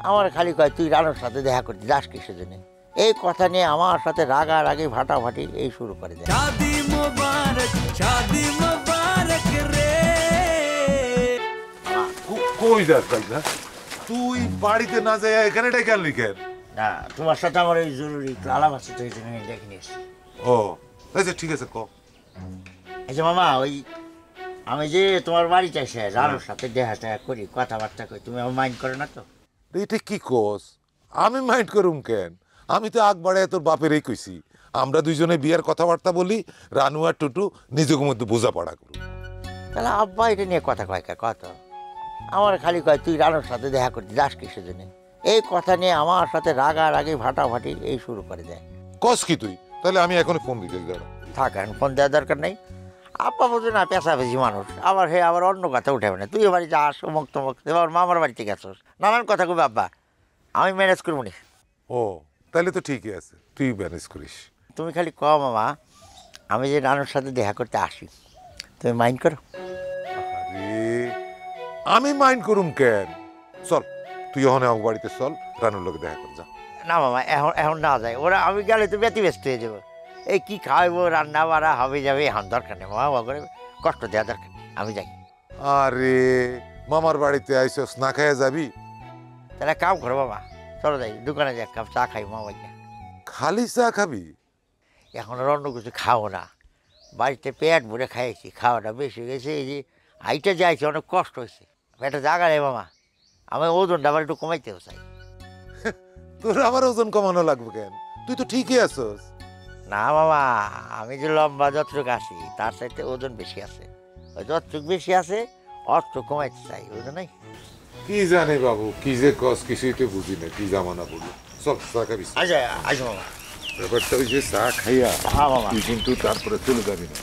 আমার খালি কয় তুই রানুর সাথে দেখা করতে যাস কিসের জন্য। এই কথা নিয়ে আমার সাথে রাগারাগি ফাটাফাটি এই শুরু করে দেয়। কই যাস ভাই না, তুই বাড়িতে না যাই এখানে ডেকে আনলি কেন? না তোমার সাথে আমার ওই জরুরি একটু আলাপ আছে, তো এই জন্য আমি ডেকে নিয়ে এসেছি। ও আচ্ছা ঠিক আছে, ক। এই যে মামা, ওই আমি যে তোমার বাড়িতে এসে রানুর সাথে দেখা টেহা করি, কথাবার্তা করি, তুমি আমার মাইন্ড করো না তো? এটা কি কোস? আমি মাইন্ড করুম কেন? আমি তো আগ বাড়ায় তোর বাপেরই কইছি আমরা দুইজনে বিয়ের কথাবার্তা বলি, রানু আর টুটু নিজের মধ্যে বোঝাপড়া করু। তাহলে আব্বা এটা নিয়ে কথা কয় কথা, আমার খালি কয় তুই রানুর সাথে দেখা করতে যাস কিসের জন্য। এই কথা নিয়ে আমার সাথে রাগারাগি ফাটাফাটি এই শুরু করে দেয়। কস কি তুই? তাহলে আমি এখন ফোন দিতে দাঁড়া। থাক, এখন ফোন দেওয়ার দরকার নেই। আব্বা বোঝে না পেশাপেশি মানুষ, আবার হে আবার অন্য কথা উঠাবে না। তুই বাড়ি যাস অমুক তমুক, এবার মামার বাড়িতে গেছস, নানান কথা কবি আব্বা, আমি ম্যানেজ করবো নি। ও তাহলে তো ঠিকই আছে, তুই ম্যানেজ করিস। তুমি খালি ক মামা, আমি যে রানুর সাথে দেখা করতে আসি, তুমি মাইন্ড করো? আরে আমি মাইন্ড করুম কেন? চল তুই ওখানে আমার বাড়িতে চল, রানুর লোকে দেখা কর যা। না মামা, এখন এখন না যায়, ওরা আমি গেলে তো ব্যতিব্যস্ত হয়ে যাবো। এই কি খাওয়াবো, রান্না বাড়া হবে যাবে, এখন দরকার নেই মামা, বাবা করে কষ্ট দেওয়া দরকার নেই, আমি যাই। আরে মামার বাড়িতে আইসস, না খাইয়া যাবি? তাহলে কাম করো বাবা, চলো যাই দোকানে যাই, এক কাপ চা খাই মামা। খালি চা খাবি? এখন আর অন্য কিছু খাও না, বাড়িতে পেট ভরে খাইছি, খাওয়াটা বেশি গেছে। এই যে হাইটে যাইছে, অনেক কষ্ট হয়েছে, একটা জায়গা নেই মামা, আমি ওজনটা আবার একটু কমাইতেও চাই। তোর আবার ওজন কমানো লাগবে কেন? তুই তো ঠিকই আছস। না মামা, আমি যে লম্বা যতটুক আছি তার চাইতে ওজন বেশি আছে, ওই যতটুক বেশি আছে অতটুক কমাইতে চাই, বুঝো নাই? কি জানে বাবু, কি যে কস কিছুই তো বুঝি না, কি জামানা বলি। চল চা খাবি? আচ্ছা আসো মামা। ব্যাপারটা ওই যে চা খাইয়া হ্যাঁ মামা। তুই কিন্তু তারপরে চলে যাবি না।